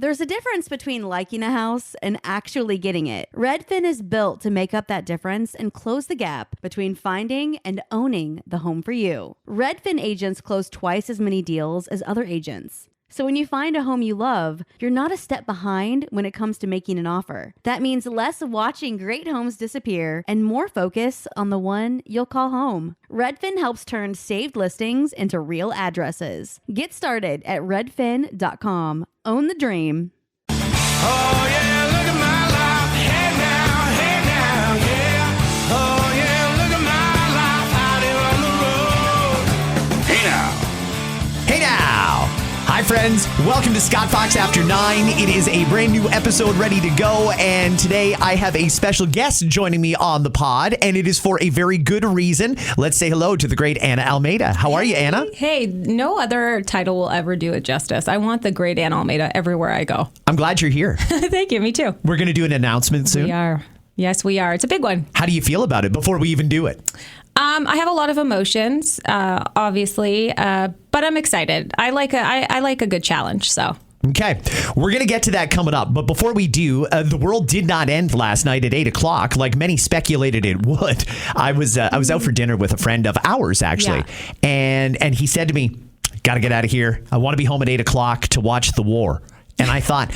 There's a difference between liking a house and actually getting it. Redfin is built to make up that difference and close the gap between finding and owning the home for you. Redfin agents close twice as many deals as other agents. So when you find a home you love, you're not a step behind when it comes to making an offer. That means less watching great homes disappear and more focus on the one you'll call home. Redfin helps turn saved listings into real addresses. Get started at redfin.com. Own the dream. Oh yeah, look at my life. Hey now, yeah. Oh yeah, look at my life out here on the road. Hey now. Hey now! Hi friends, welcome to Scott Fox After 9. It is a brand new episode ready to go, and today I have a special guest joining me on the pod, and it is for a very good reason. Let's say hello to the great Anna Almeida. How are you, Anna? Hey, no other title will ever do it justice. I want the great Anna Almeida everywhere I go. I'm glad you're here. Thank you, me too. We're going to do an announcement soon. We are. Yes, we are. It's a big one. How do you feel about it before we even do it? I have a lot of emotions, obviously, but I'm excited. I like a good challenge, so. Okay, we're going to get to that coming up. But before we do, the world did not end last night at 8 o'clock like many speculated it would. I was out for dinner with a friend of ours, actually. Yeah. And he said to me, got to get out of here. I want to be home at 8 o'clock to watch the war. And I thought,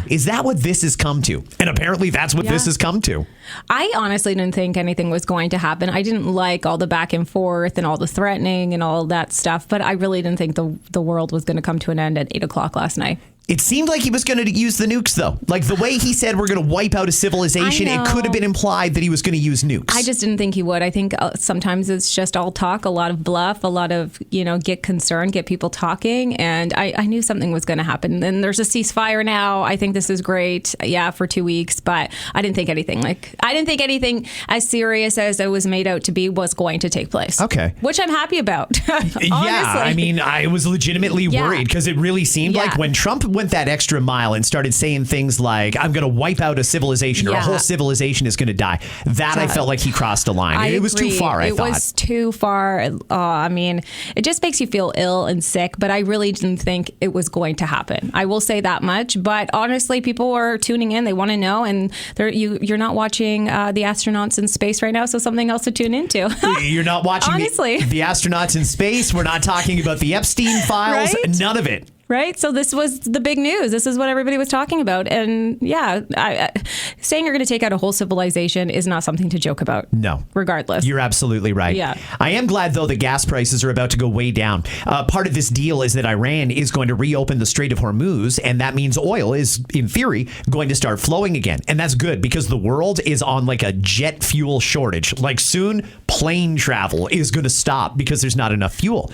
is that what this has come to? And apparently that's what this has come to. I honestly didn't think anything was going to happen. I didn't like all the back and forth and all the threatening and all that stuff. But I really didn't think the world was going to come to an end at 8 o'clock last night. It seemed like he was going to use the nukes, though. Like the way he said we're going to wipe out a civilization, it could have been implied that he was going to use nukes. I just didn't think he would. I think sometimes it's just all talk, a lot of bluff, a lot of, get concerned, get people talking. And I knew something was going to happen. And there's a ceasefire now. I think this is great. Yeah, for 2 weeks. But I didn't think anything as serious as it was made out to be was going to take place. Okay. Which I'm happy about. Yeah, I mean, I was legitimately worried because it really seemed like when Trump went that extra mile and started saying things like, I'm going to wipe out a civilization or a whole civilization is going to die. That I felt like he crossed a line. It was too far, I thought. It was too far. I mean, it just makes you feel ill and sick, but I really didn't think it was going to happen. I will say that much. But honestly, people are tuning in. They want to know. And you're not watching the astronauts in space right now, so something else to tune into. You're not watching honestly. The astronauts in space. We're not talking about the Epstein files. Right? None of it. Right? So this was the big news. This is what everybody was talking about. And saying you're going to take out a whole civilization is not something to joke about. No. Regardless. You're absolutely right. Yeah. I am glad, though, that gas prices are about to go way down. Part of this deal is that Iran is going to reopen the Strait of Hormuz, and that means oil is, in theory, going to start flowing again. And that's good because the world is on like a jet fuel shortage. Like soon, plane travel is going to stop because there's not enough fuel.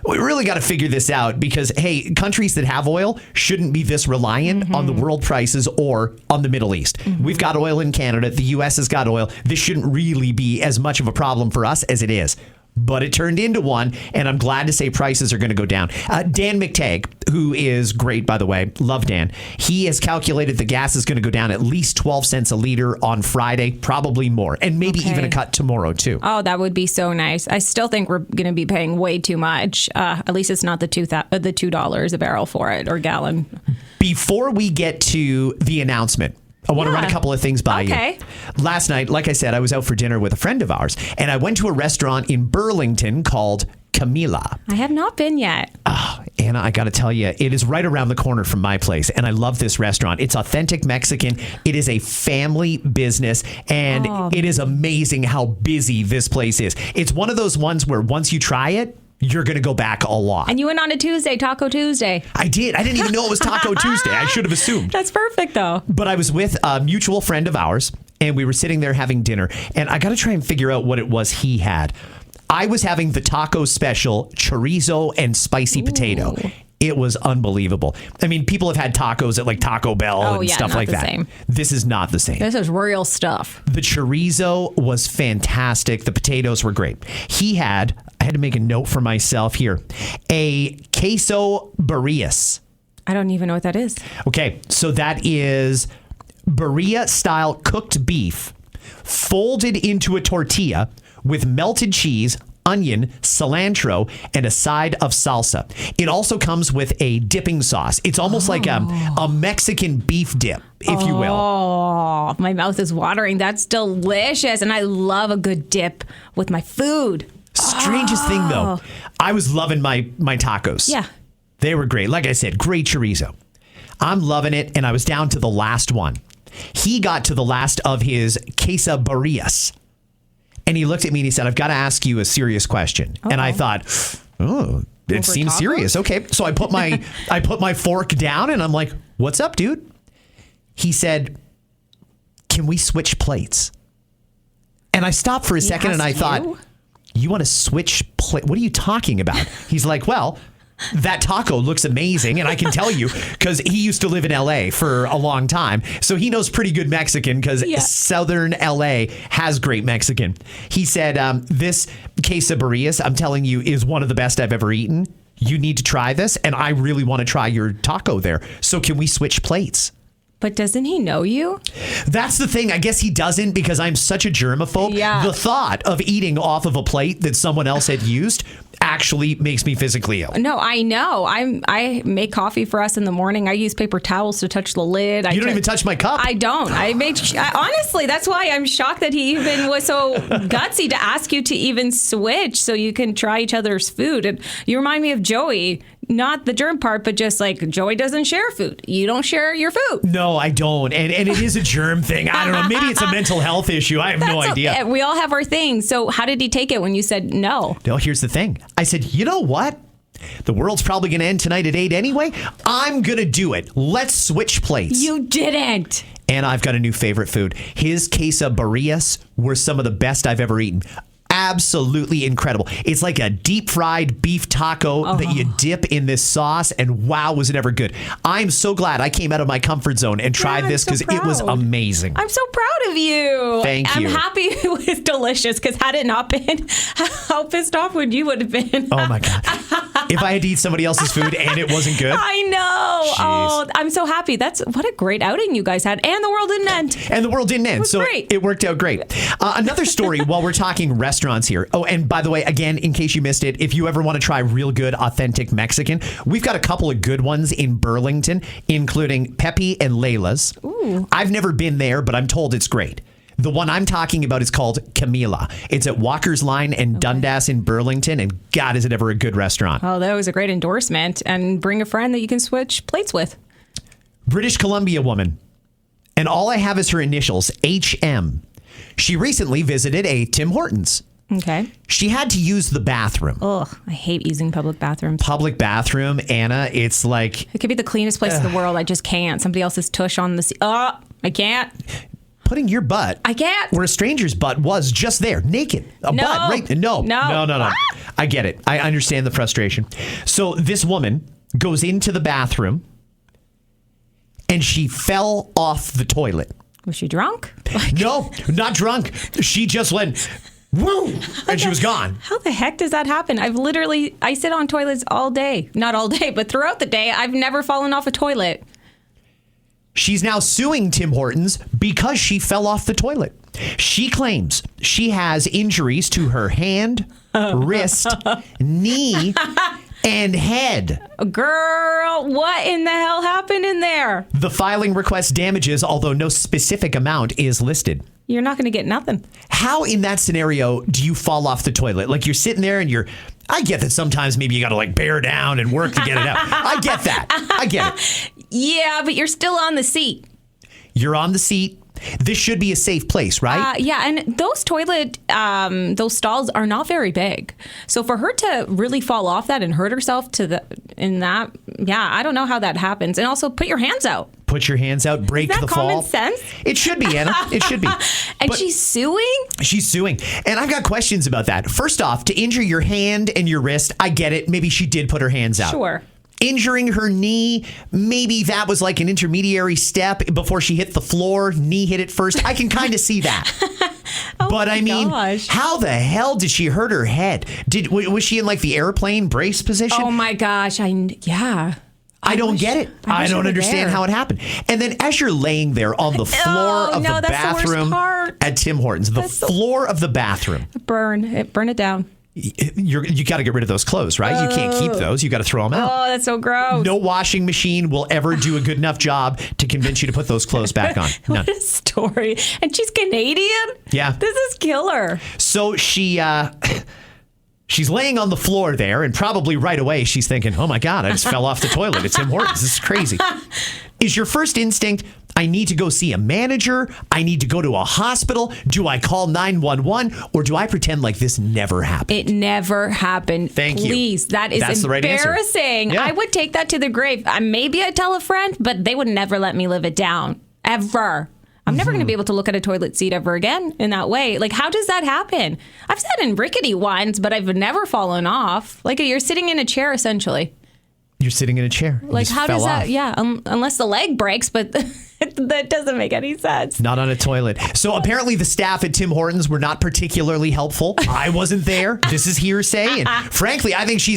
We really got to figure this out because, hey, countries that have oil shouldn't be this reliant on the world prices or on the Middle East. We've got oil in Canada. The U.S. has got oil. This shouldn't really be as much of a problem for us as it is. But it turned into one, and I'm glad to say prices are going to go down. Dan McTagg, who is great, by the way, love Dan, he has calculated the gas is going to go down at least 12 cents a liter on Friday, probably more, and maybe even a cut tomorrow, too. Oh, that would be so nice. I still think we're going to be paying way too much. At least it's not the $2 a barrel for it, or gallon. Before we get to the announcement, I want to run a couple of things by you. Last night, like I said, I was out for dinner with a friend of ours, and I went to a restaurant in Burlington called Camila. I have not been yet. Oh, Anna, I got to tell you, it is right around the corner from my place, and I love this restaurant. It's authentic Mexican. It is a family business, and it is amazing how busy this place is. It's one of those ones where once you try it, you're going to go back a lot. And you went on a Tuesday, Taco Tuesday. I did. I didn't even know it was Taco Tuesday. I should have assumed. That's perfect, though. But I was with a mutual friend of ours, and we were sitting there having dinner. And I got to try and figure out what it was he had. I was having the taco special, chorizo and spicy potato. It was unbelievable. I mean, people have had tacos at like Taco Bell and stuff like that. Same. This is not the same. This is real stuff. The chorizo was fantastic. The potatoes were great. I had to make a note for myself here, a queso burrillas. I don't even know what that is. Okay, so that is burrilla style cooked beef folded into a tortilla with melted cheese, onion, cilantro, and a side of salsa. It also comes with a dipping sauce. It's almost like a Mexican beef dip, if you will. Oh, my mouth is watering. That's delicious. And I love a good dip with my food. Strangest thing, though, I was loving my tacos. Yeah. They were great. Like I said, great chorizo. I'm loving it, and I was down to the last one. He got to the last of his quesadillas, and he looked at me and he said, I've got to ask you a serious question. And I thought, it seems tacos? serious. Okay. So I put my fork down, and I'm like, what's up, dude? He said, can we switch plates? And I stopped for a second, and I thought, you want to switch plate? What are you talking about? He's like, well, that taco looks amazing, and I can tell you because he used to live in LA for a long time, so he knows pretty good Mexican because Southern LA has great Mexican. He said, this quesadillas, I'm telling you, is one of the best I've ever eaten. You need to try this, and I really want to try your taco there. So can we switch plates? But doesn't he know you? That's the thing. I guess he doesn't because I'm such a germaphobe. Yeah. The thought of eating off of a plate that someone else had used actually makes me physically ill. No, I know. I make coffee for us in the morning. I use paper towels to touch the lid. You don't even touch my cup. I don't. Honestly, that's why I'm shocked that he even was so gutsy to ask you to even switch so you can try each other's food. And you remind me of Joey. Not the germ part, but just like Joey doesn't share food. You don't share your food. No, I don't. And it is a germ thing. I don't know. Maybe it's a mental health issue. I have no idea. We all have our things. So how did he take it when you said no? No, here's the thing. I said, you know what? The world's probably going to end tonight at 8 anyway. I'm going to do it. Let's switch plates. You didn't. And I've got a new favorite food. His quesadillas were some of the best I've ever eaten. Absolutely incredible. It's like a deep fried beef taco that you dip in this sauce, and wow, was it ever good. I'm so glad I came out of my comfort zone and tried this because it was amazing. I'm so proud of you. Thank you. I'm happy it was delicious because had it not been, how pissed off would you would have been? Oh my God. If I had to eat somebody else's food and it wasn't good. I know. Jeez. Oh, I'm so happy. What a great outing you guys had. And the world didn't end. And the world didn't end. So great. It worked out great. Another story while we're talking restaurants here. Oh, and by the way, again, in case you missed it, if you ever want to try real good, authentic Mexican, we've got a couple of good ones in Burlington, including Pepe and Layla's. Ooh. I've never been there, but I'm told it's great. The one I'm talking about is called Camila. It's at Walker's Line and Dundas in Burlington, and God, is it ever a good restaurant. Oh, that was a great endorsement. And bring a friend that you can switch plates with. British Columbia woman. And all I have is her initials, HM. She recently visited a Tim Hortons. Okay. She had to use the bathroom. Ugh, I hate using public bathrooms. Public bathroom, Anna, it's like... It could be the cleanest place in the world. I just can't. Somebody else's tush on the seat. Oh, I can't. Putting your butt... I can't. Where a stranger's butt was just there, naked. A No. butt, right? No. I get it. I understand the frustration. So this woman goes into the bathroom and she fell off the toilet. Was she drunk? No, not drunk. She just went... Woo! And she was gone. How the heck does that happen? I sit on toilets all day. Not all day, but throughout the day. I've never fallen off a toilet. She's now suing Tim Hortons because she fell off the toilet. She claims she has injuries to her hand, wrist, knee, and head. Girl, what in the hell happened in there? The filing requests damages, although no specific amount is listed. You're not going to get nothing. How in that scenario do you fall off the toilet? Like you're sitting there and I get that sometimes maybe you got to like bear down and work to get it out. I get that. I get it. Yeah, but you're still on the seat. You're on the seat. This should be a safe place, right? Yeah, and those those stalls are not very big. So for her to really fall off that and hurt herself I don't know how that happens. And also put your hands out. Put your hands out, break the fall. common sense? It should be, Anna. It should be. And but she's suing? She's suing. And I've got questions about that. First off, to injure your hand and your wrist, I get it. Maybe she did put her hands out. Sure. Injuring her knee, maybe that was like an intermediary step before she hit the floor. Knee hit it first. I can kind of see that. But I mean, how the hell did she hurt her head? Was she in like the airplane brace position? Oh my gosh. Yeah. I don't get it. I don't understand how it happened. And then as you're laying there on the floor of the bathroom at Tim Hortons, the floor of the bathroom. Burn it down. You got to get rid of those clothes, right? You can't keep those. You got to throw them out. Oh, that's so gross. No washing machine will ever do a good enough job to convince you to put those clothes back on. None. What a story. And she's Canadian? Yeah. This is killer. So she's laying on the floor there, and probably right away she's thinking, oh my God, I just fell off the toilet. It's Tim Hortons. This is crazy. Is your first instinct, I need to go see a manager? I need to go to a hospital? Do I call 911? Or do I pretend like this never happened? It never happened. Thank you. Please. That is That's the right answer. embarrassing. Yeah. I would take that to the grave. Maybe I'd tell a friend, but they would never let me live it down. Ever. I'm never going to be able to look at a toilet seat ever again in that way. Like, how does that happen? I've sat in rickety ones, but I've never fallen off. Like, you're sitting in a chair, essentially. You're sitting in a chair. You Like, just how fell does that? off. Yeah, unless the leg breaks, but that doesn't make any sense. Not on a toilet. So apparently the staff at Tim Hortons were not particularly helpful. I wasn't there. This is hearsay. And frankly, I think she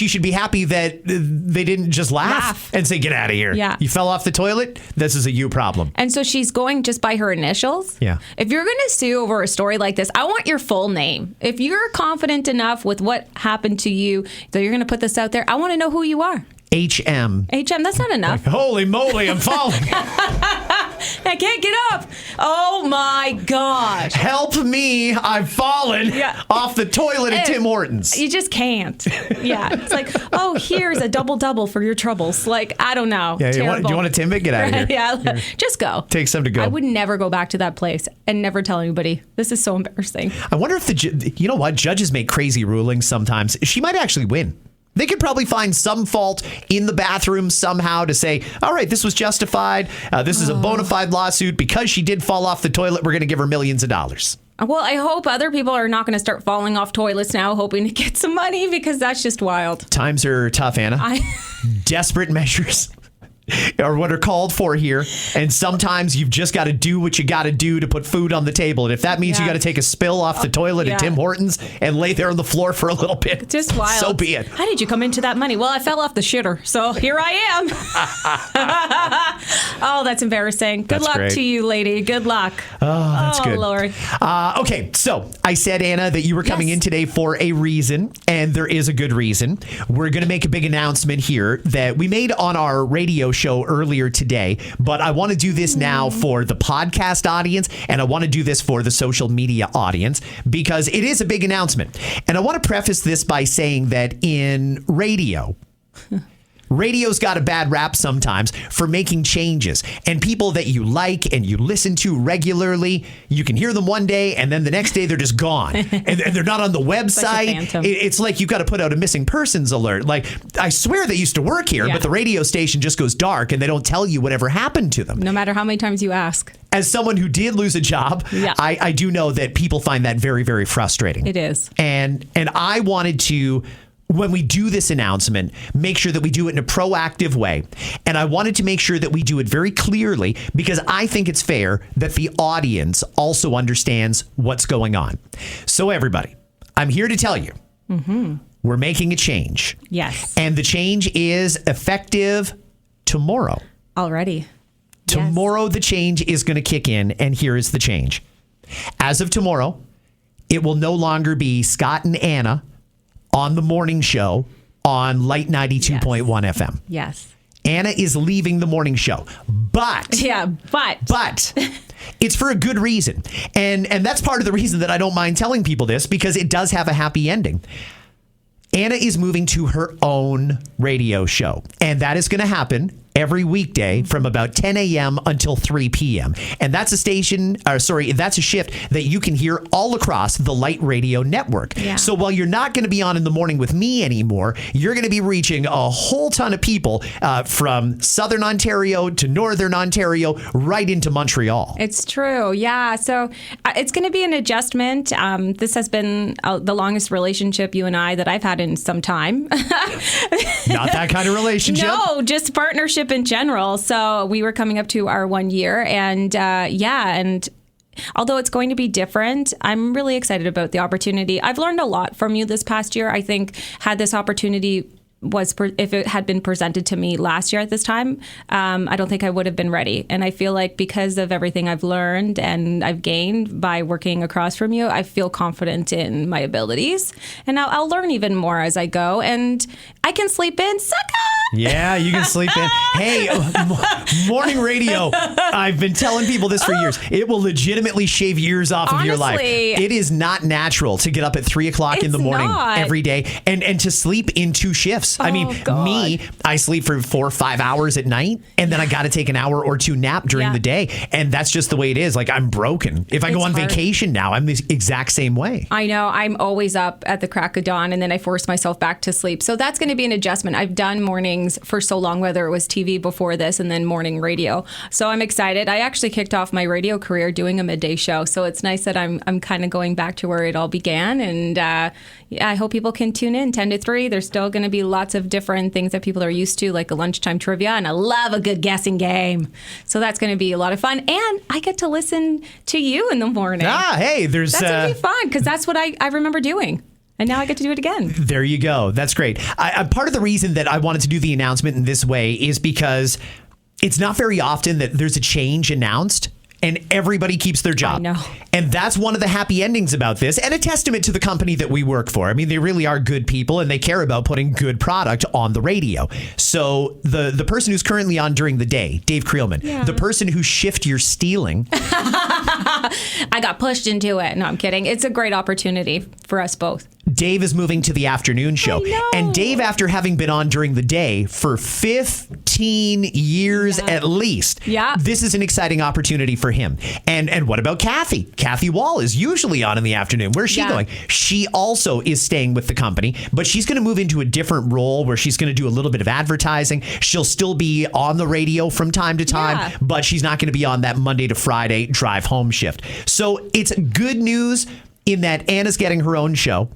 should be happy that they didn't just laugh and say, get out of here. Yeah. You fell off the toilet? This is a you problem. And so she's going just by her initials. Yeah. If you're going to sue over a story like this, I want your full name. If you're confident enough with what happened to you that you're going to put this out there, I want to know who you are. HM. HM, that's not enough. Holy moly, I'm falling. I can't get up. Oh my gosh. Help me. I've fallen off the toilet at Tim Hortons. You just can't. Yeah. It's like, oh, here's a double for your troubles. Like, I don't know. Yeah, Terrible. do you want a Timbit? Get out of here. Yeah. Just go. Take some to go. I would never go back to that place and never tell anybody. This is so embarrassing. I wonder if you know what? Judges make crazy rulings sometimes. She might actually win. They could probably find some fault in the bathroom somehow to say, all right, this was justified. This is a bona fide lawsuit. Because she did fall off the toilet, we're going to give her millions of dollars. Well, I hope other people are not going to start falling off toilets now, hoping to get some money, because that's just wild. Times are tough, Anna. Desperate measures are what are called for here. And sometimes you've just got to do what you got to do to put food on the table. And if that means you got to take a spill off the toilet at Tim Hortons and lay there on the floor for a little bit, just wild. So be it. How did you come into that money? Well, I fell off the shitter, so here I am. Oh, that's embarrassing. Good luck to you, lady. Good luck. Oh, that's good. Lord. Okay, so I said, Anna, that you were coming in today for a reason, and there is a good reason. We're going to make a big announcement here that we made on our radio show earlier today, but I want to do this now for the podcast audience, and I want to do this for the social media audience, because it is a big announcement. And I want to preface this by saying that in radio's got a bad rap sometimes for making changes, and people that you like and you listen to regularly, you can hear them one day and then the next day they're just gone and they're not on the website. It's like you've got to put out a missing persons alert. Like, I swear they used to work here, but the radio station just goes dark and they don't tell you whatever happened to them. No matter how many times you ask. As someone who did lose a job, I do know that people find that very, very frustrating. It is. And I wanted to, when we do this announcement, make sure that we do it in a proactive way. And I wanted to make sure that we do it very clearly, because I think it's fair that the audience also understands what's going on. So everybody, I'm here to tell you, we're making a change. Yes. And the change is effective tomorrow. Already. Tomorrow, the change is going to kick in, and here is the change. As of tomorrow, it will no longer be Scott and Anna on the morning show on Light 92.1 FM. Yes. Anna is leaving the morning show. But it's for a good reason. And that's part of the reason that I don't mind telling people this, because it does have a happy ending. Anna is moving to her own radio show, and that is going to happen every weekday from about 10 a.m. until 3 p.m. And that's a that's a shift that you can hear all across the Light Radio network. Yeah. So while you're not going to be on in the morning with me anymore, you're going to be reaching a whole ton of people from Southern Ontario to Northern Ontario, right into Montreal. It's true. Yeah. So it's going to be an adjustment. This has been the longest relationship, you and I, that I've had in some time. Not that kind of relationship. No, just partnership in general. So we were coming up to our 1 year, and and although it's going to be different, I'm really excited about the opportunity. I've learned a lot from you this past year. I think had this opportunity if it had been presented to me last year at this time, I don't think I would have been ready. And I feel like because of everything I've learned and I've gained by working across from you, I feel confident in my abilities. And I'll learn even more as I go. And I can sleep in. Suck up! Yeah, you can sleep in. Hey, morning radio. I've been telling people this for years. It will legitimately shave years off of your life. It is not natural to get up at 3 o'clock in the morning every day and to sleep in 2 shifts. I mean, me, I sleep for 4 or 5 hours at night, and then I got to take an hour or 2 nap during the day. And that's just the way it is. Like, I'm broken. If I go on vacation now, I'm the exact same way. I know. I'm always up at the crack of dawn, and then I force myself back to sleep. So that's going to be an adjustment. I've done mornings for so long, whether it was TV before this and then morning radio. So I'm excited. I actually kicked off my radio career doing a midday show. So it's nice that I'm kind of going back to where it all began. And I hope people can tune in 10 to 3. There's still going to be lots of different things that people are used to, like a lunchtime trivia. And I love a good guessing game. So that's going to be a lot of fun. And I get to listen to you in the morning. Hey, that's going to be fun because that's what I remember doing. And now I get to do it again. There you go. That's great. Part of the reason that I wanted to do the announcement in this way is because it's not very often that there's a change announced and everybody keeps their job. I know. And that's one of the happy endings about this, and a testament to the company that we work for. I mean, they really are good people, and they care about putting good product on the radio. So the person who's currently on during the day, Dave Creelman, the person whose shift you're stealing. I got pushed into it. No, I'm kidding. It's a great opportunity for us both. Dave is moving to the afternoon show. And Dave, after having been on during the day for 15 years at least, this is an exciting opportunity for him. And what about Kathy? Kathy Wall is usually on in the afternoon. Where's she going? She also is staying with the company, but she's going to move into a different role where she's going to do a little bit of advertising. She'll still be on the radio from time to time, but she's not going to be on that Monday to Friday drive home shift. So it's good news in that Anna's getting her own show.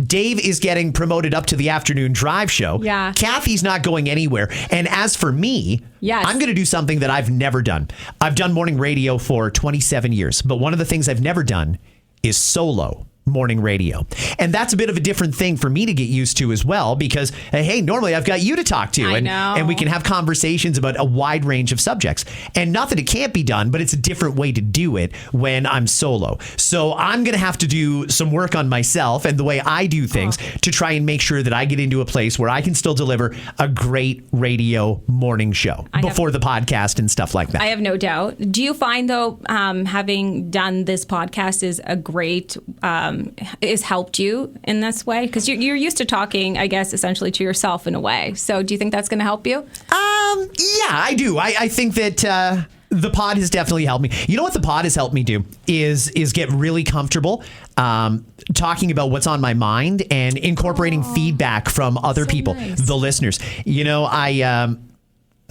Dave is getting promoted up to the afternoon drive show. Kathy's not going anywhere. And as for me, I'm going to do something that I've never done. I've done morning radio for 27 years, but one of the things I've never done is solo morning radio. And that's a bit of a different thing for me to get used to as well, because, hey, normally I've got you to talk to and we can have conversations about a wide range of subjects. And not that it can't be done, but it's a different way to do it when I'm solo. So I'm going to have to do some work on myself and the way I do things to try and make sure that I get into a place where I can still deliver a great radio morning show before the podcast and stuff like that. I have no doubt. Do you find, though, having done this podcast is a great has helped you in this way? Because you're used to talking, I guess, essentially to yourself in a way. So do you think that's going to help you? Yeah, I do. I think that the pod has definitely helped me. You know what the pod has helped me do is get really comfortable talking about what's on my mind and incorporating feedback from other people, the listeners. You know, I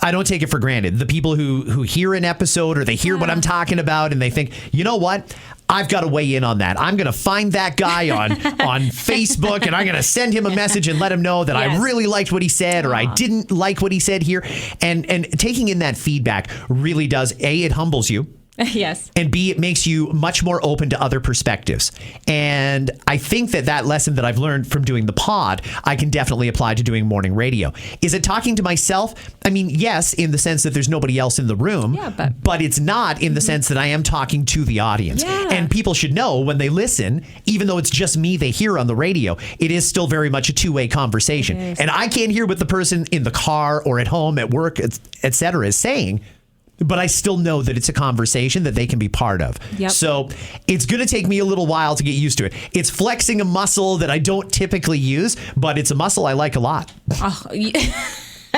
don't take it for granted. The people who hear an episode or they hear what I'm talking about and they think, you know what? I've got to weigh in on that. I'm going to find that guy on Facebook and I'm going to send him a message and let him know that I really liked what he said or I didn't like what he said here. And taking in that feedback really does, A, it humbles you. Yes. And B, it makes you much more open to other perspectives. And I think that lesson that I've learned from doing the pod, I can definitely apply to doing morning radio. Is it talking to myself? I mean, yes, in the sense that there's nobody else in the room, but it's not in the sense that I am talking to the audience. And people should know when they listen, even though it's just me they hear on the radio, it is still very much a two-way conversation. And I can't hear what the person in the car or at home, at work, et cetera, is saying. But I still know that it's a conversation that they can be part of. So it's going to take me a little while to get used to it. It's flexing a muscle that I don't typically use, but it's a muscle I like a lot.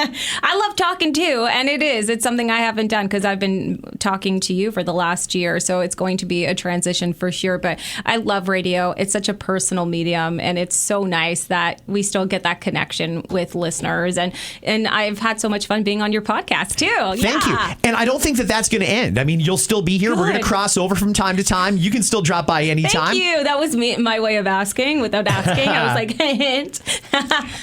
I love talking too, and it's something I haven't done because I've been talking to you for the last year, so it's going to be a transition for sure. But I love radio. It's such a personal medium, and it's so nice that we still get that connection with listeners. And I've had so much fun being on your podcast too. Thank you. And I don't think that that's going to end. I mean, you'll still be here. Good. We're going to cross over from time to time. You can still drop by anytime. Thank you. That was my way of asking without asking. I was like, hint.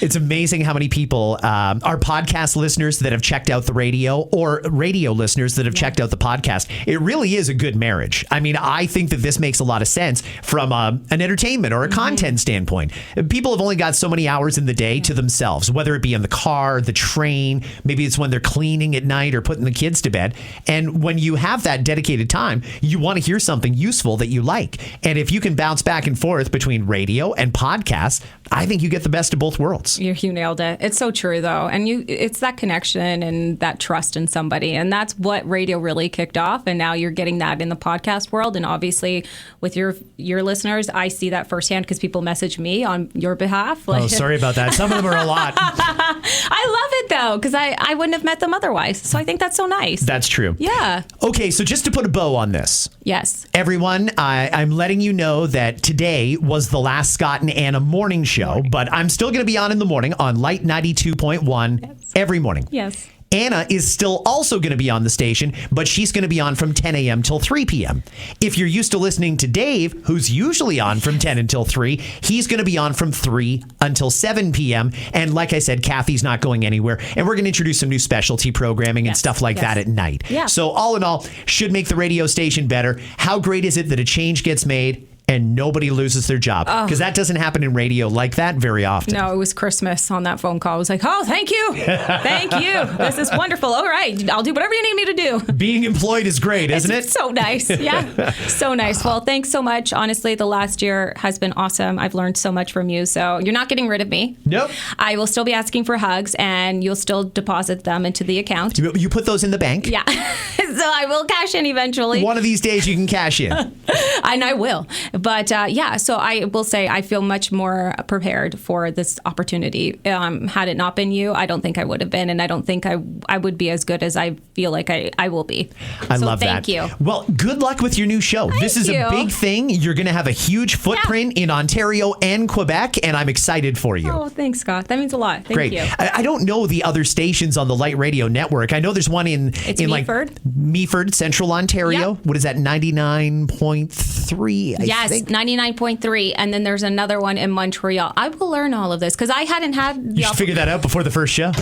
It's amazing how many people our podcast podcast listeners that have checked out the radio or radio listeners that have checked out the podcast. It really is a good marriage. I mean, I think that this makes a lot of sense from an entertainment or a content standpoint. People have only got so many hours in the day to themselves, whether it be in the car, the train, maybe it's when they're cleaning at night or putting the kids to bed. And when you have that dedicated time, you want to hear something useful that you like. And if you can bounce back and forth between radio and podcasts, I think you get the best of both worlds. You nailed it. It's so true, though. And it's that connection and that trust in somebody. And that's what radio really kicked off. And now you're getting that in the podcast world. And obviously with your listeners, I see that firsthand because people message me on your behalf. Oh, sorry about that. Some of them are a lot. I love it, though, because I wouldn't have met them otherwise. So I think that's so nice. That's true. Yeah. Okay, so just to put a bow on this. Yes. Everyone, I'm letting you know that today was the last Scott and Anna morning show, but I'm still going to be on in the morning on Light 92.1 every morning. Yes. Anna is still also going to be on the station, but she's going to be on from 10 a.m. till 3 p.m. If you're used to listening to Dave, who's usually on from 10 until 3, he's going to be on from 3 until 7 p.m. And like I said, Kathy's not going anywhere. And we're going to introduce some new specialty programming and stuff like that at night. Yeah. So all in all, should make the radio station better. How great is it that a change gets made and nobody loses their job? Because that doesn't happen in radio like that very often. No, it was Christmas on that phone call. I was like, oh, thank you. Thank you. This is wonderful. All right. I'll do whatever you need me to do. Being employed is great, isn't it? It's so nice. Yeah. So nice. Well, thanks so much. Honestly, the last year has been awesome. I've learned so much from you. So you're not getting rid of me. Nope. I will still be asking for hugs and you'll still deposit them into the account. You put those in the bank? Yeah. So I will cash in eventually. One of these days you can cash in. And I will. But so I will say I feel much more prepared for this opportunity. Had it not been you, I don't think I would have been. And I don't think I would be as good as I feel like I will be. I love that. Thank you. Well, good luck with your new show. This is a big thing. You're going to have a huge footprint in Ontario and Quebec, and I'm excited for you. Oh, thanks, Scott. That means a lot. Thank you. I don't know the other stations on the Light Radio Network. I know there's one in Meaford. Like Meaford, Central Ontario. Yep. What is that? 99.3. Yes, 99.3, and then there's another one in Montreal. I will learn all of this because I hadn't had the You should figure that out before the first show.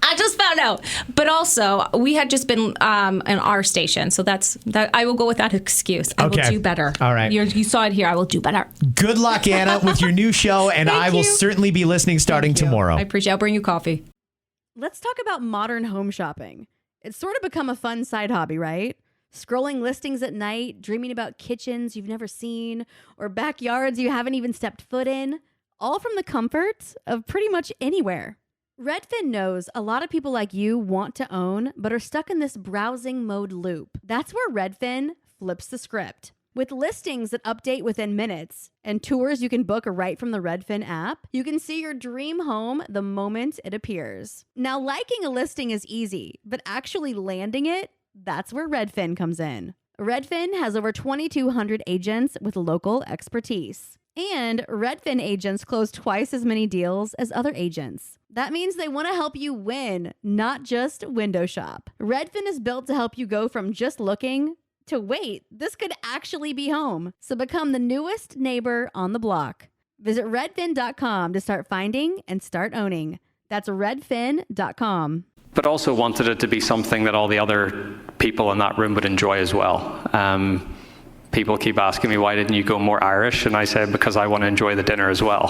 I just found out. But also, we had just been in our station, so that I will go with that excuse. I will do better. All right. You saw it here. I will do better. Good luck, Anna, with your new show, and I will certainly be listening starting tomorrow. I appreciate it. I'll bring you coffee. Let's talk about modern home shopping. It's sort of become a fun side hobby, right? Scrolling listings at night, dreaming about kitchens you've never seen, or backyards you haven't even stepped foot in, all from the comfort of pretty much anywhere. Redfin knows a lot of people like you want to own, but are stuck in this browsing mode loop. That's where Redfin flips the script. With listings that update within minutes and tours you can book right from the Redfin app, you can see your dream home the moment it appears. Now, liking a listing is easy, but actually landing it, that's where Redfin comes in. Redfin has over 2,200 agents with local expertise. And Redfin agents close twice as many deals as other agents. That means they want to help you win, not just window shop. Redfin is built to help you go from just looking to wait, this could actually be home. So become the newest neighbor on the block. Visit redfin.com to start finding and start owning. That's redfin.com. But also wanted it to be something that all the other people in that room would enjoy as well. People keep asking me, why didn't you go more Irish? And I said, because I want to enjoy the dinner as well.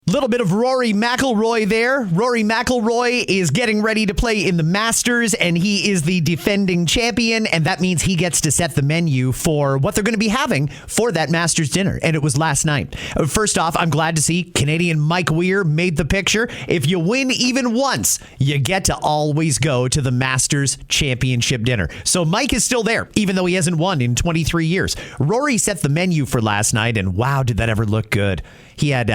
Little bit of Rory McIlroy there. Rory McIlroy is getting ready to play in the Masters, and he is the defending champion, and that means he gets to set the menu for what they're going to be having for that Masters dinner, and it was last night. First off, I'm glad to see Canadian Mike Weir made the picture. If you win even once, you get to always go to the Masters Championship dinner. So Mike is still there, even though he hasn't won in 23 years. Rory set the menu for last night, and wow, did that ever look good. He had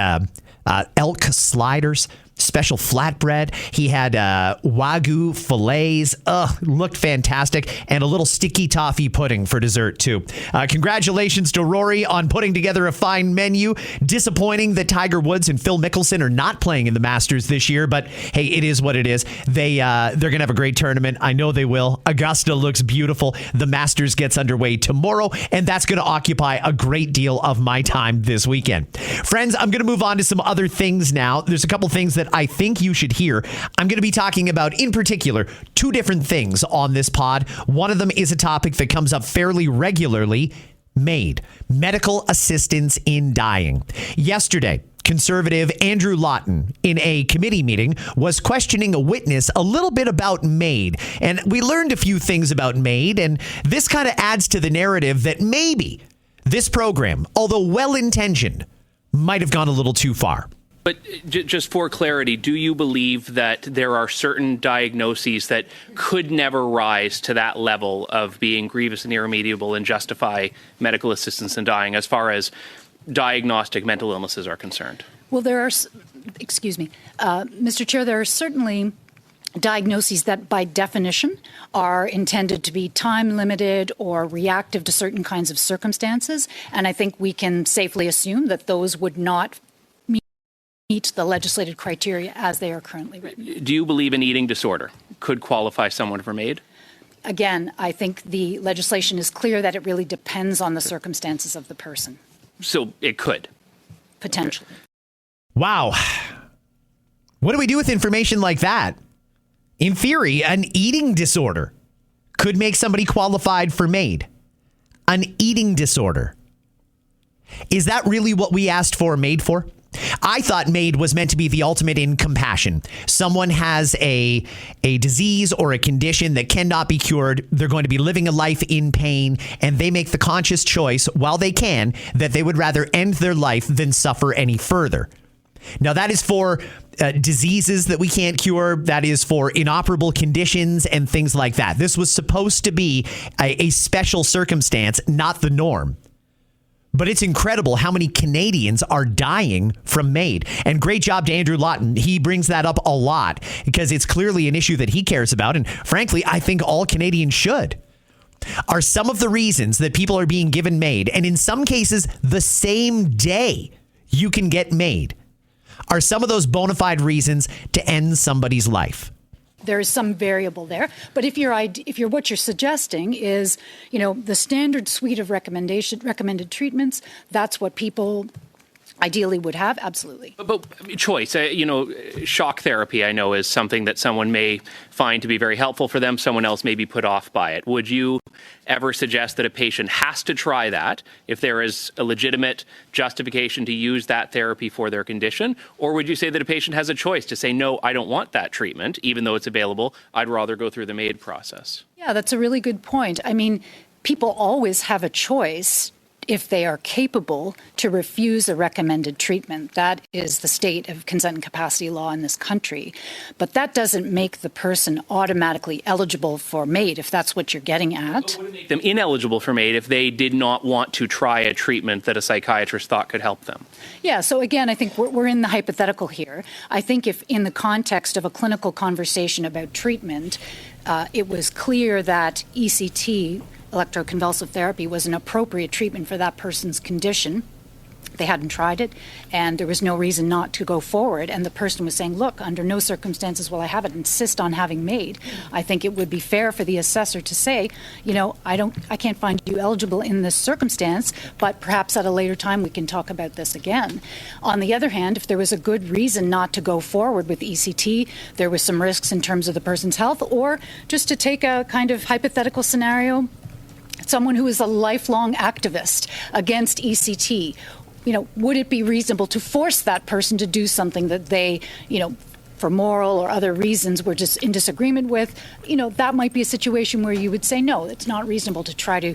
elk sliders. special flatbread. He had Wagyu fillets. Looked fantastic. And a little sticky toffee pudding for dessert, too. Congratulations to Rory on putting together a fine menu. Disappointing that Tiger Woods and Phil Mickelson are not playing in the Masters this year, but hey, it is what it is. They're going to have a great tournament. I know they will. Augusta looks beautiful. The Masters gets underway tomorrow, and that's going to occupy a great deal of my time this weekend. Friends, I'm going to move on to some other things now. There's a couple things that I think you should hear. I'm going to be talking about, in particular, two different things on this pod. One of them is a topic that comes up fairly regularly: MAID, medical assistance in dying. Yesterday, Conservative Andrew Lawton, in a committee meeting, was questioning a witness a little bit about MAID. And we learned a few things about MAID, and this kind of adds to the narrative that maybe this program, although well-intentioned, might have gone a little too far. But just for clarity, do you believe that there are certain diagnoses that could never rise to that level of being grievous and irremediable and justify medical assistance in dying as far as diagnostic mental illnesses are concerned? Well, there are, Mr. Chair, there are certainly diagnoses that by definition are intended to be time limited or reactive to certain kinds of circumstances. And I think we can safely assume that those would not meet the legislated criteria as they are currently written. Do you believe an eating disorder could qualify someone for MAID? Again, I think the legislation is clear that it really depends on the circumstances of the person. So it could? Potentially. Wow. What do we do with information like that? In theory, an eating disorder could make somebody qualified for MAID. An eating disorder. Is that really what we asked for MAID for? I thought MAID was meant to be the ultimate in compassion. Someone has a disease or a condition that cannot be cured. They're going to be living a life in pain, and they make the conscious choice, while they can, that they would rather end their life than suffer any further. Now, that is for diseases that we can't cure. That is for inoperable conditions and things like that. This was supposed to be a special circumstance, not the norm. But it's incredible how many Canadians are dying from MAID. And great job to Andrew Lawton. He brings that up a lot because it's clearly an issue that he cares about. And frankly, I think all Canadians should. Are some of the reasons that people are being given MAID, and in some cases, the same day you can get MAID, are some of those bona fide reasons to end somebody's life? There is some variable there, but if what you're suggesting is, the standard suite of recommended treatments, that's what people ideally would have, absolutely. But choice, shock therapy, I know, is something that someone may find to be very helpful for them. Someone else may be put off by it. Would you ever suggest that a patient has to try that if there is a legitimate justification to use that therapy for their condition? Or would you say that a patient has a choice to say, no, I don't want that treatment, even though it's available, I'd rather go through the MAID process? Yeah, that's a really good point. I mean, people always have a choice if they are capable to refuse a recommended treatment. That is the state of consent and capacity law in this country. But that doesn't make the person automatically eligible for MAID, if that's what you're getting at. Would it make them ineligible for MAID if they did not want to try a treatment that a psychiatrist thought could help them? Yeah, so again, I think we're in the hypothetical here. I think if in the context of a clinical conversation about treatment, it was clear that ECT, electroconvulsive therapy, was an appropriate treatment for that person's condition. They hadn't tried it, and there was no reason not to go forward. And the person was saying, look, under no circumstances will I have it, insist on having MAID. I think it would be fair for the assessor to say, I can't find you eligible in this circumstance, but perhaps at a later time we can talk about this again. On the other hand, if there was a good reason not to go forward with ECT, there was some risks in terms of the person's health, or just to take a kind of hypothetical scenario, someone who is a lifelong activist against ECT, would it be reasonable to force that person to do something that they, for moral or other reasons, were just in disagreement with? That might be a situation where you would say, no, it's not reasonable to try to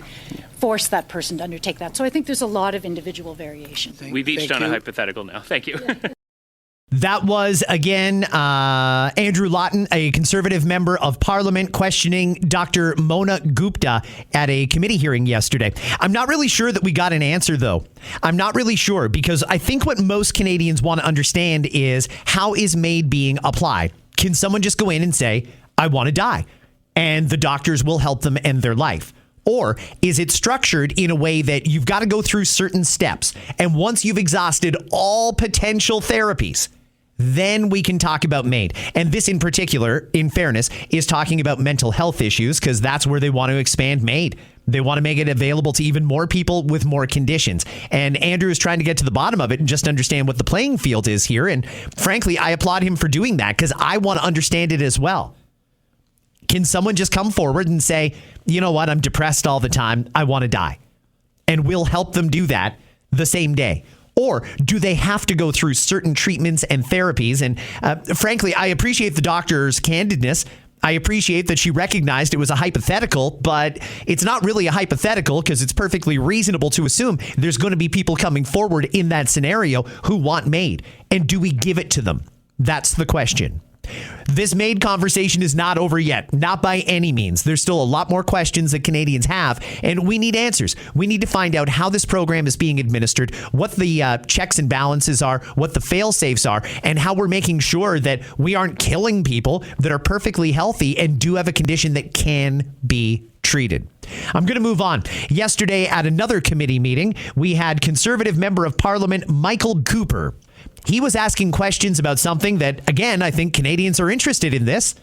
force that person to undertake that. So I think there's a lot of individual variation. We've each done a hypothetical now. Thank you. That was, again, Andrew Lawton, a Conservative member of Parliament, questioning Dr. Mona Gupta at a committee hearing yesterday. I'm not really sure that we got an answer, though. I'm not really sure, because I think what most Canadians want to understand is, how is MAID being applied? Can someone just go in and say, I want to die, and the doctors will help them end their life? Or is it structured in a way that you've got to go through certain steps, and once you've exhausted all potential therapies, then we can talk about MAID? And this in particular, in fairness, is talking about mental health issues, because that's where they want to expand MAID. They want to make it available to even more people with more conditions. And Andrew is trying to get to the bottom of it and just understand what the playing field is here. And frankly, I applaud him for doing that, because I want to understand it as well. Can someone just come forward and say, you know what, I'm depressed all the time, I want to die? And we'll help them do that the same day. Or do they have to go through certain treatments and therapies? And frankly, I appreciate the doctor's candidness. I appreciate that she recognized it was a hypothetical, but it's not really a hypothetical, because it's perfectly reasonable to assume there's going to be people coming forward in that scenario who want MAID. And do we give it to them? That's the question. This MAID conversation is not over yet, not by any means. There's still a lot more questions that Canadians have, and we need answers. We need to find out how this program is being administered, what the checks and balances are, what the fail-safes are, and how we're making sure that we aren't killing people that are perfectly healthy and do have a condition that can be treated. I'm going to move on. Yesterday at another committee meeting, we had Conservative Member of Parliament Michael Cooper. He was asking questions about something that, again, I think Canadians are interested in this.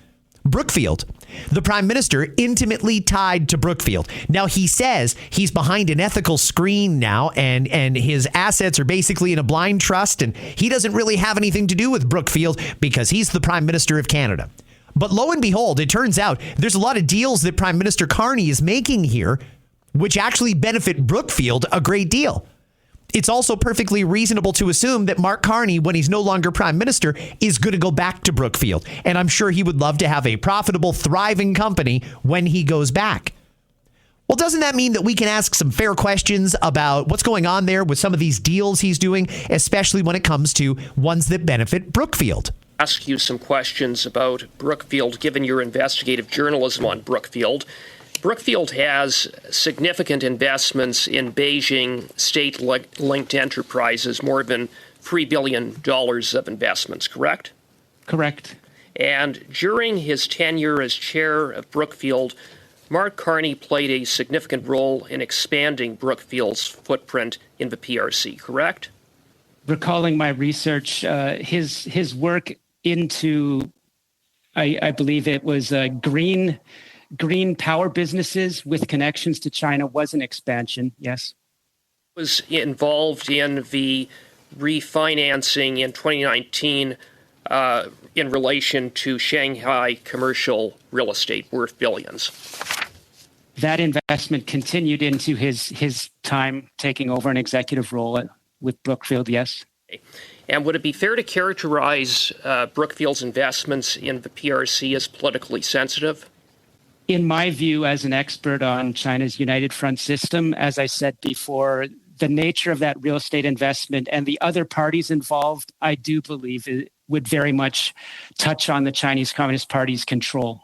Brookfield. The Prime Minister intimately tied to Brookfield. Now, he says he's behind an ethical screen now, and his assets are basically in a blind trust, and he doesn't really have anything to do with Brookfield because he's the Prime Minister of Canada. But lo and behold, it turns out there's a lot of deals that Prime Minister Carney is making here which actually benefit Brookfield a great deal. It's also perfectly reasonable to assume that Mark Carney, when he's no longer Prime Minister, is going to go back to Brookfield. And I'm sure he would love to have a profitable, thriving company when he goes back. Well, doesn't that mean that we can ask some fair questions about what's going on there with some of these deals he's doing, especially when it comes to ones that benefit Brookfield? Ask you some questions about Brookfield, given your investigative journalism on Brookfield. Brookfield has significant investments in Beijing state-linked enterprises, more than $3 billion of investments, correct? Correct. And during his tenure as chair of Brookfield, Mark Carney played a significant role in expanding Brookfield's footprint in the PRC, correct? Recalling my research, his work into, I believe it was green power businesses with connections to China was an expansion, yes. Was involved in the refinancing in 2019 in relation to Shanghai commercial real estate worth billions. That investment continued into his time taking over an executive role with Brookfield, yes. And would it be fair to characterize Brookfield's investments in the PRC as politically sensitive? In my view, as an expert on China's United Front system, as I said before, the nature of that real estate investment and the other parties involved, I do believe it would very much touch on the Chinese Communist Party's control.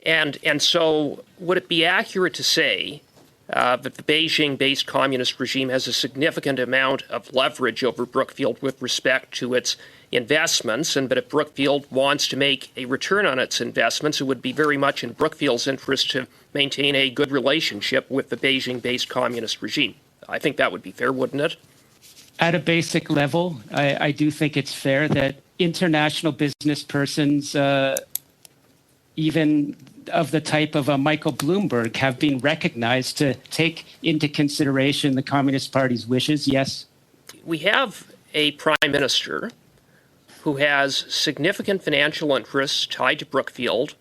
And so would it be accurate to say that the Beijing-based communist regime has a significant amount of leverage over Brookfield with respect to its investments, and that if Brookfield wants to make a return on its investments, it would be very much in Brookfield's interest to maintain a good relationship with the Beijing-based communist regime? I think that would be fair, wouldn't it? At a basic level, I do think it's fair that international business persons, even of the type of Michael Bloomberg, have been recognized to take into consideration the Communist Party's wishes, yes. We have a prime minister who has significant financial interests tied to Brookfield,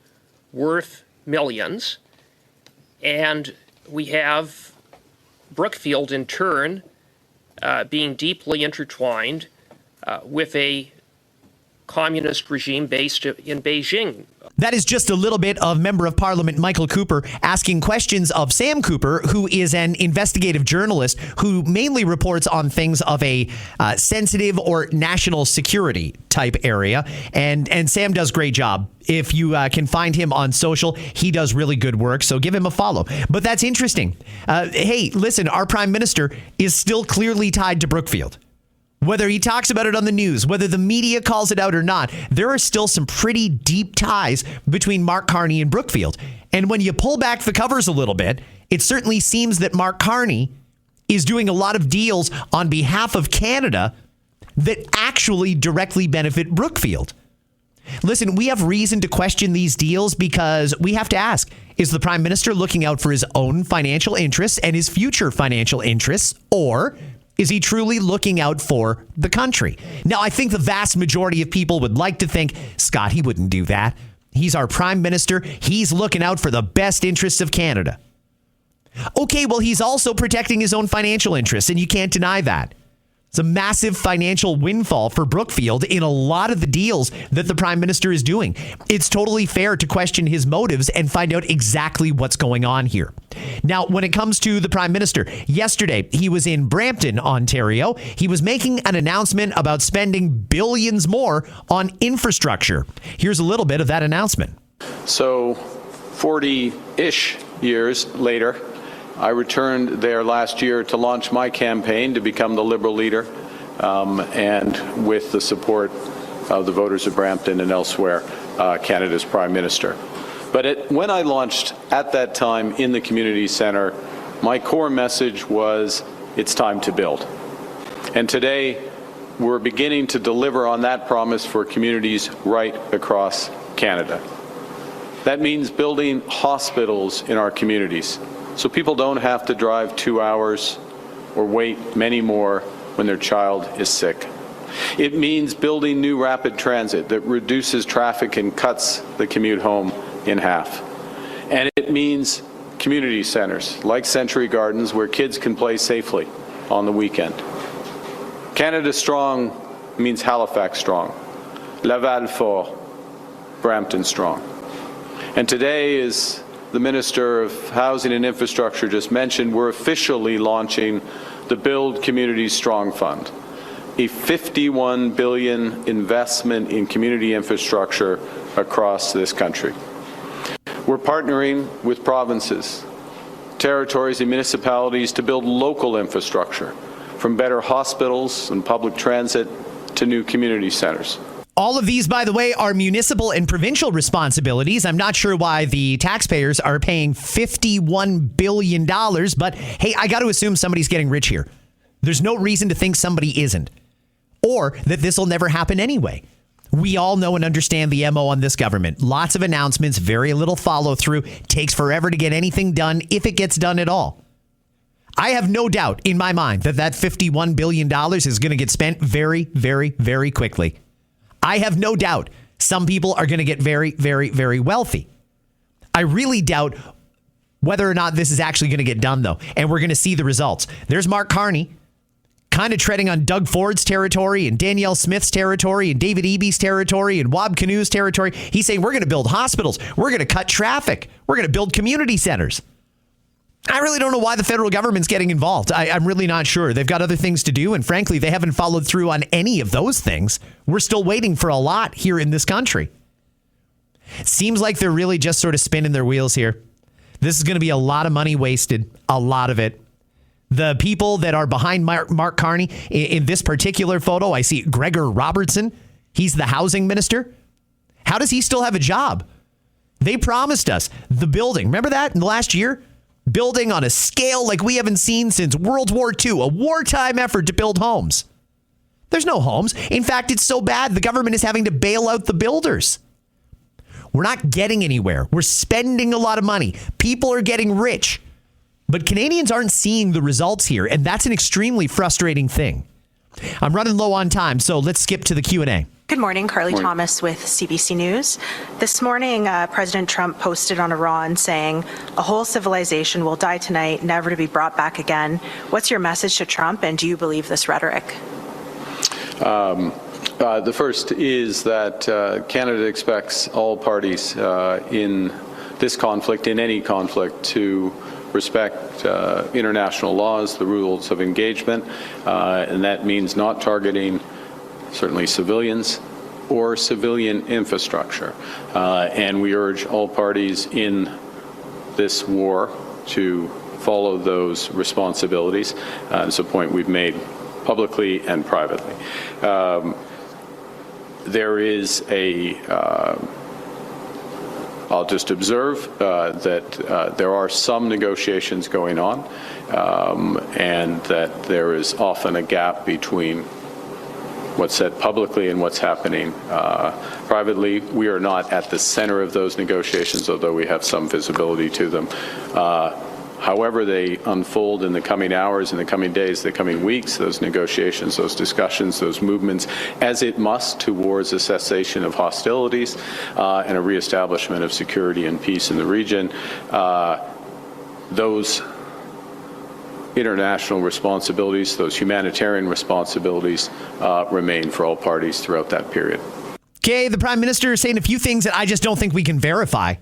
worth millions, and we have Brookfield, in turn, being deeply intertwined with a communist regime based in Beijing. That is just a little bit of Member of Parliament Michael Cooper asking questions of Sam Cooper, who is an investigative journalist who mainly reports on things of a sensitive or national security type area. And Sam does a great job. If you can find him on social, he does really good work. So give him a follow. But that's interesting. Hey, listen, our prime minister is still clearly tied to Brookfield. Whether he talks about it on the news, whether the media calls it out or not, there are still some pretty deep ties between Mark Carney and Brookfield. And when you pull back the covers a little bit, it certainly seems that Mark Carney is doing a lot of deals on behalf of Canada that actually directly benefit Brookfield. Listen, we have reason to question these deals because we have to ask, is the Prime Minister looking out for his own financial interests and his future financial interests, or is he truly looking out for the country? Now, I think the vast majority of people would like to think, Scott, he wouldn't do that. He's our prime minister. He's looking out for the best interests of Canada. Okay, well, he's also protecting his own financial interests, and you can't deny that. It's a massive financial windfall for Brookfield in a lot of the deals that the prime minister is doing. It's totally fair to question his motives and find out exactly what's going on here. Now, when it comes to the prime minister, yesterday he was in Brampton, Ontario. He was making an announcement about spending billions more on infrastructure. Here's a little bit of that announcement. So 40-ish years later, I returned there last year to launch my campaign to become the Liberal leader, and with the support of the voters of Brampton and elsewhere, Canada's Prime Minister. But when I launched at that time in the community centre, my core message was, it's time to build. And today, we're beginning to deliver on that promise for communities right across Canada. That means building hospitals in our communities, so people don't have to drive 2 hours or wait many more when their child is sick. It means building new rapid transit that reduces traffic and cuts the commute home in half. And it means community centres like Century Gardens where kids can play safely on the weekend. Canada Strong means Halifax Strong, Laval Fort, Brampton Strong. And today, as the Minister of Housing and Infrastructure just mentioned, we're officially launching the Build Communities Strong Fund, a $51 billion investment in community infrastructure across this country. We're partnering with provinces, territories and municipalities to build local infrastructure, from better hospitals and public transit to new community centres. All of these, by the way, are municipal and provincial responsibilities. I'm not sure why the taxpayers are paying $51 billion, but hey, I got to assume somebody's getting rich here. There's no reason to think somebody isn't, or that this will never happen anyway. We all know and understand the MO on this government. Lots of announcements, very little follow through, takes forever to get anything done, if it gets done at all. I have no doubt in my mind that that $51 billion is going to get spent very, very, very quickly. I have no doubt some people are going to get very, very, very wealthy. I really doubt whether or not this is actually going to get done, though, and we're going to see the results. There's Mark Carney, kind of treading on Doug Ford's territory and Danielle Smith's territory and David Eby's territory and Wab Kinu's territory. He's saying we're going to build hospitals. We're going to cut traffic. We're going to build community centers. I really don't know why the federal government's getting involved. I'm really not sure. They've got other things to do, and frankly, they haven't followed through on any of those things. We're still waiting for a lot here in this country. It seems like they're really just sort of spinning their wheels here. This is going to be a lot of money wasted, a lot of it. The people that are behind Mark Carney in this particular photo, I see Gregor Robertson. He's the housing minister. How does he still have a job? They promised us the building. Remember that in the last year? Building on a scale like we haven't seen since World War II, a wartime effort to build homes. There's no homes. In fact, it's so bad the government is having to bail out the builders. We're not getting anywhere. We're spending a lot of money. People are getting rich. But Canadians aren't seeing the results here, and that's an extremely frustrating thing. I'm running low on time, so let's skip to the Q&A. Good morning, Carly Thomas with CBC News. This morning, President Trump posted on Iran saying, a whole civilization will die tonight, never to be brought back again. What's your message to Trump, and do you believe this rhetoric? The first is that Canada expects all parties in this conflict, in any conflict, to respect international laws, the rules of engagement, and that means not targeting certainly civilians or civilian infrastructure. And we urge all parties in this war to follow those responsibilities. It's a point we've made publicly and privately. There is I'll just observe that there are some negotiations going on, and that there is often a gap between what's said publicly and what's happening privately. We are not at the center of those negotiations, although we have some visibility to them. However they unfold in the coming hours, in the coming days, the coming weeks, those negotiations, those discussions, those movements, as it must towards a cessation of hostilities and a reestablishment of security and peace in the region, those international responsibilities, those humanitarian responsibilities remain for all parties throughout that period. Okay, the Prime Minister is saying a few things that I just don't think we can verify.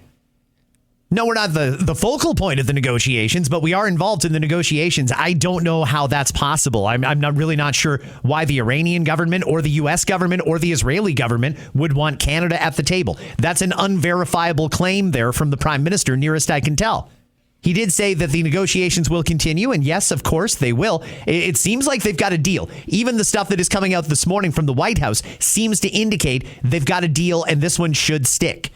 No, we're not the focal point of the negotiations, but we are involved in the negotiations. I don't know how that's possible. I'm not sure why the Iranian government or the U.S. government or the Israeli government would want Canada at the table. That's an unverifiable claim there from the Prime Minister, nearest I can tell. He did say that the negotiations will continue, and yes, of course, they will. It seems like they've got a deal. Even the stuff that is coming out this morning from the White House seems to indicate they've got a deal, and this one should stick.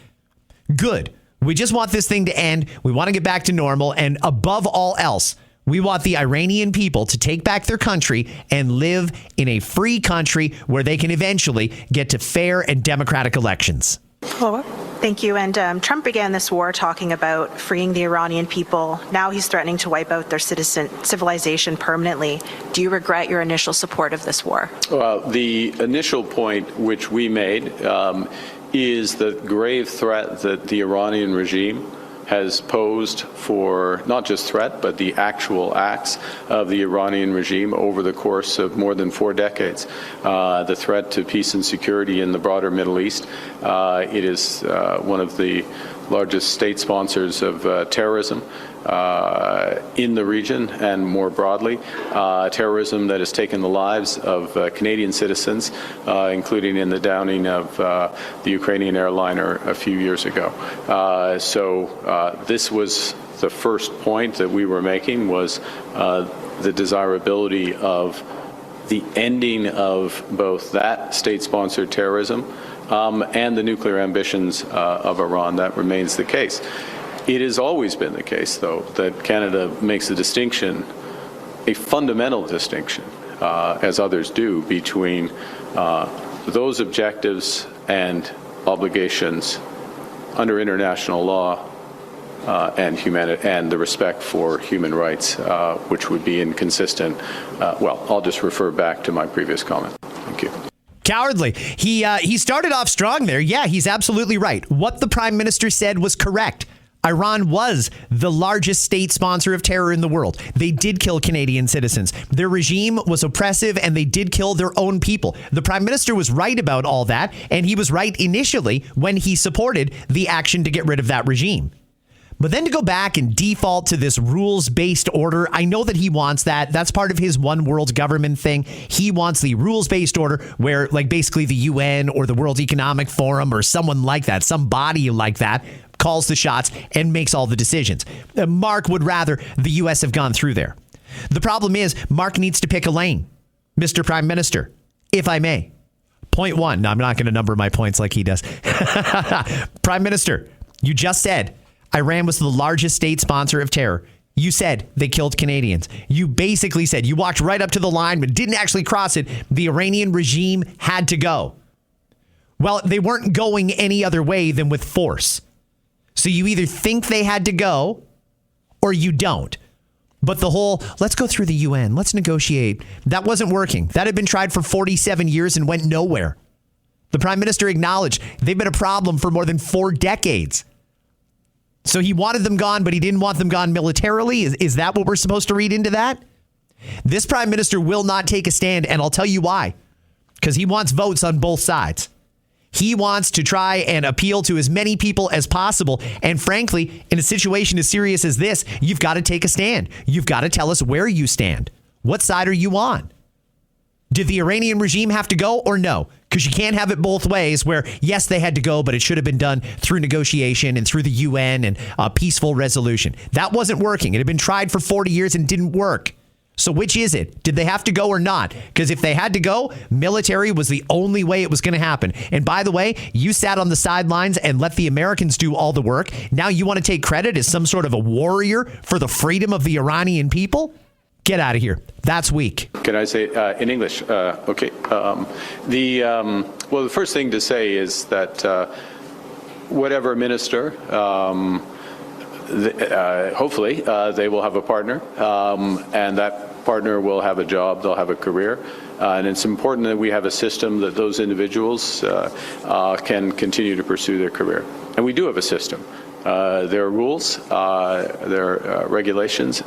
Good. We just want this thing to end. We want to get back to normal. And above all else, we want the Iranian people to take back their country and live in a free country where they can eventually get to fair and democratic elections. Well, thank you. And Trump began this war talking about freeing the Iranian people. Now he's threatening to wipe out their civilization permanently. Do you regret your initial support of this war? Well, the initial point which we made is the grave threat that the Iranian regime has posed for not just threat, but the actual acts of the Iranian regime over the course of more than 4 decades. The threat to peace and security in the broader Middle East. It is one of the largest state sponsors of terrorism in the region and more broadly, terrorism that has taken the lives of Canadian citizens, including in the downing of the Ukrainian airliner a few years ago. So this was the first point that we were making, was the desirability of the ending of both that state-sponsored terrorism and the nuclear ambitions of Iran. That remains the case. It has always been the case, though, that Canada makes a distinction, a fundamental distinction, as others do, between those objectives and obligations under international law and the respect for human rights, which would be inconsistent. Well, I'll just refer back to my previous comment. Thank you. Cowardly. He started off strong there. Yeah, he's absolutely right. What the Prime Minister said was correct. Iran was the largest state sponsor of terror in the world. They did kill Canadian citizens. Their regime was oppressive, and they did kill their own people. The Prime Minister was right about all that, and he was right initially when he supported the action to get rid of that regime. But then to go back and default to this rules-based order, I know that he wants that. That's part of his one world government thing. He wants the rules-based order where, like, basically the UN or the World Economic Forum or someone like that, some body like that, calls the shots and makes all the decisions. Mark would rather the U.S. have gone through there. The problem is Mark needs to pick a lane. Mr. Prime Minister, if I may. Point 1. No, I'm not going to number my points like he does. Prime Minister, you just said Iran was the largest state sponsor of terror. You said they killed Canadians. You basically said, you walked right up to the line but didn't actually cross it. The Iranian regime had to go. Well, they weren't going any other way than with force. So you either think they had to go or you don't. But the whole, let's go through the UN, let's negotiate, that wasn't working. That had been tried for 47 years and went nowhere. The Prime Minister acknowledged they've been a problem for more than 4 decades. So he wanted them gone, but he didn't want them gone militarily. Is that what we're supposed to read into that? This Prime Minister will not take a stand, and I'll tell you why. because he wants votes on both sides. He wants to try and appeal to as many people as possible. And frankly, in a situation as serious as this, you've got to take a stand. You've got to tell us where you stand. What side are you on? Did the Iranian regime have to go or no? Because you can't have it both ways where, yes, they had to go, but it should have been done through negotiation and through the UN and a peaceful resolution. That wasn't working. It had been tried for 40 years and didn't work. So which is it? Did they have to go or not? Because if they had to go, military was the only way it was going to happen. And by the way, you sat on the sidelines and let the Americans do all the work. Now you want to take credit as some sort of a warrior for the freedom of the Iranian people? Get out of here. That's weak. Can I say in English? Okay. Well, the first thing to say is that whatever minister, hopefully they will have a partner, and that partner will have a job, they'll have a career. And it's important that we have a system that those individuals can continue to pursue their career. And we do have a system. There are rules, there are regulations,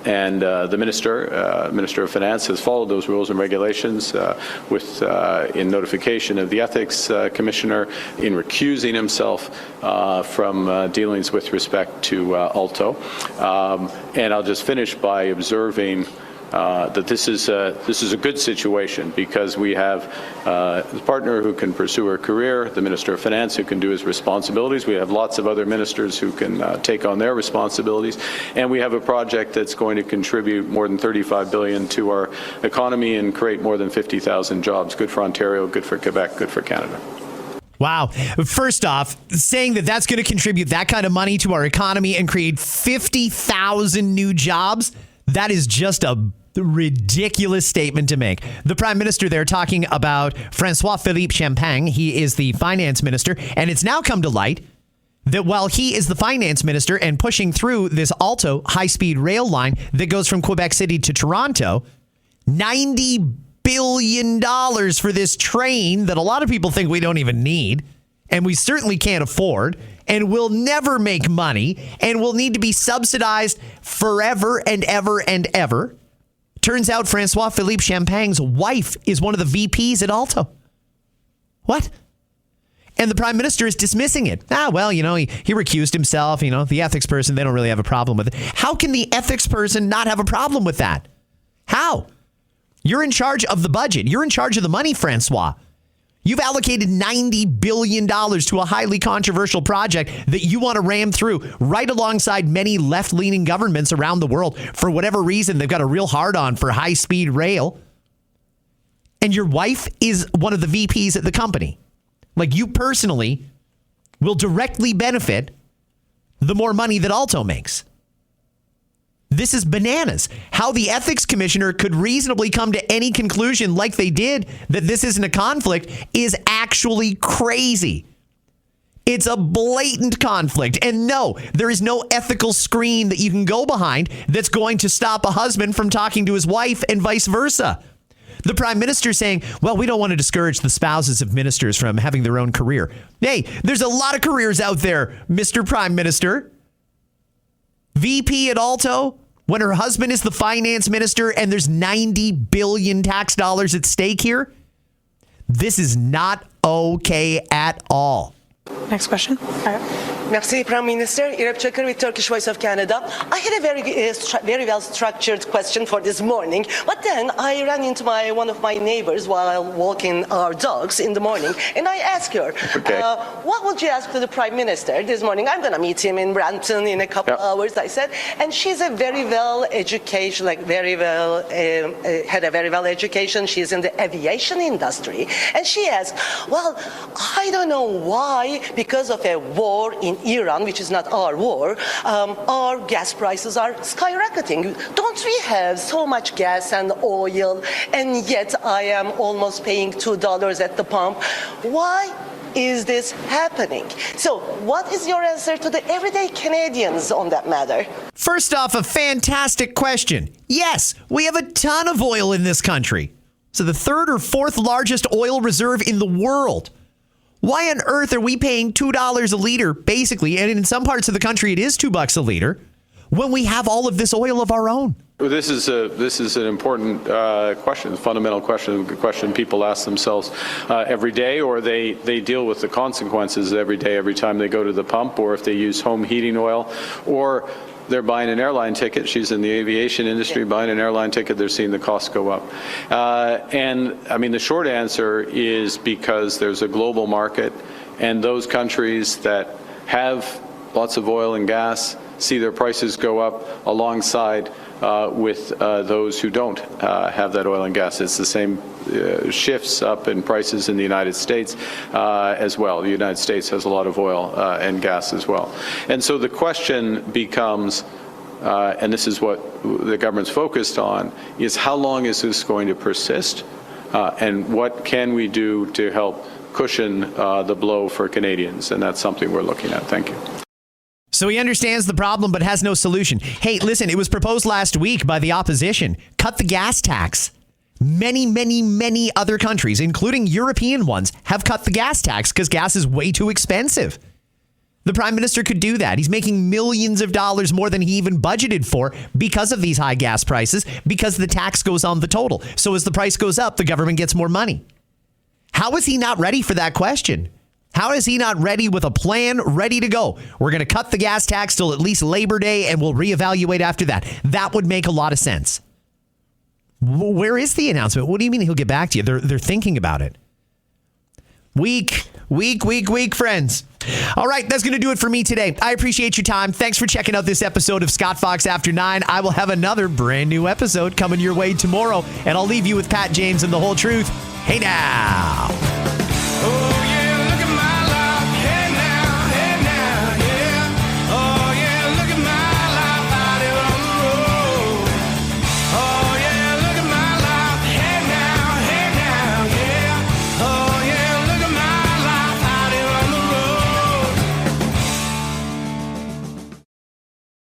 and the Minister of Finance has followed those rules and regulations in notification of the Ethics Commissioner, in recusing himself from dealings with respect to Alto. And I'll just finish by observing that this is a good situation because we have a partner who can pursue her career, the Minister of Finance who can do his responsibilities. We have lots of other ministers who can take on their responsibilities, and we have a project that's going to contribute more than $35 billion to our economy and create more than 50,000 jobs. Good for Ontario, good for Quebec, good for Canada. Wow. First off, saying that that's going to contribute that kind of money to our economy and create 50,000 new jobs, that is just a ridiculous statement to make. The Prime Minister there talking about François-Philippe Champagne. He is the finance minister, and it's now come to light that while he is the finance minister and pushing through this Alto high-speed rail line that goes from Quebec City to Toronto, $90 billion for this train that a lot of people think we don't even need, and we certainly can't afford, and will never make money, and will need to be subsidized forever and ever and ever. Turns out François-Philippe Champagne's wife is one of the VPs at Alto. What? And the Prime Minister is dismissing it. He recused himself. The ethics person, they don't really have a problem with it. How can the ethics person not have a problem with that? How? You're in charge of the budget. You're in charge of the money, Francois. You've allocated $90 billion to a highly controversial project that you want to ram through right alongside many left-leaning governments around the world. For whatever reason, they've got a real hard-on for high-speed rail. And your wife is one of the VPs at the company. Like, you personally will directly benefit the more money that Alto makes. This is bananas. How the ethics commissioner could reasonably come to any conclusion like they did that this isn't a conflict is actually crazy. It's a blatant conflict. And no, there is no ethical screen that you can go behind that's going to stop a husband from talking to his wife and vice versa. The Prime Minister saying, well, we don't want to discourage the spouses of ministers from having their own career. Hey, there's a lot of careers out there, Mr. Prime Minister. VP at Alto, when her husband is the finance minister and there's $90 billion tax dollars at stake here. This is not okay at all. Next question. Merci, Prime Minister. Irep Çakır with Turkish Voice of Canada. I had a very well structured question for this morning, but then I ran into one of my neighbors while walking our dogs in the morning, and I asked her, what would you ask to the Prime Minister this morning? I'm going to meet him in Brampton in a couple hours, I said, and she's a very well education, had a very well education. She's in the aviation industry, and she asked, well, I don't know why, because of a war in Iran, which is not our war, our gas prices are skyrocketing. Don't we have so much gas and oil, and yet I am almost paying $2 at the pump? Why is this happening? So what is your answer to the everyday Canadians on that matter? First off, a fantastic question. Yes, we have a ton of oil in this country. So the third or fourth largest oil reserve in the world. Why on earth are we paying $2 a liter, basically, and in some parts of the country it is $2 a liter? when we have all of this oil of our own? This is an important question, fundamental question people ask themselves every day, or they deal with the consequences every day, every time they go to the pump, or if they use home heating oil, or they're buying an airline ticket. She's in the aviation industry, buying an airline ticket, they're seeing the cost go up. And I mean, the short answer is because there's a global market, and those countries that have lots of oil and gas see their prices go up alongside with those who don't have that oil and gas. It's the same shifts up in prices in the United States as well. The United States has a lot of oil and gas as well. And so the question becomes, and this is what the government's focused on, is how long is this going to persist? And what can we do to help cushion the blow for Canadians? And that's something we're looking at. Thank you. So he understands the problem but has no solution. Hey, listen, it was proposed last week by the opposition. Cut the gas tax. Many, many, many other countries, including European ones, have cut the gas tax because gas is way too expensive. The Prime Minister could do that. He's making millions of dollars more than he even budgeted for because of these high gas prices, because the tax goes on the total. So as the price goes up, the government gets more money. How is he not ready for that question? How is he not ready with a plan ready to go? We're going to cut the gas tax till at least Labor Day and we'll reevaluate after that. That would make a lot of sense. Where is the announcement? What do you mean he'll get back to you? They're thinking about it. Weak, friends. All right, that's going to do it for me today. I appreciate your time. Thanks for checking out this episode of Scott Fox After 9. I will have another brand new episode coming your way tomorrow, and I'll leave you with Pat James and the whole truth. Hey now.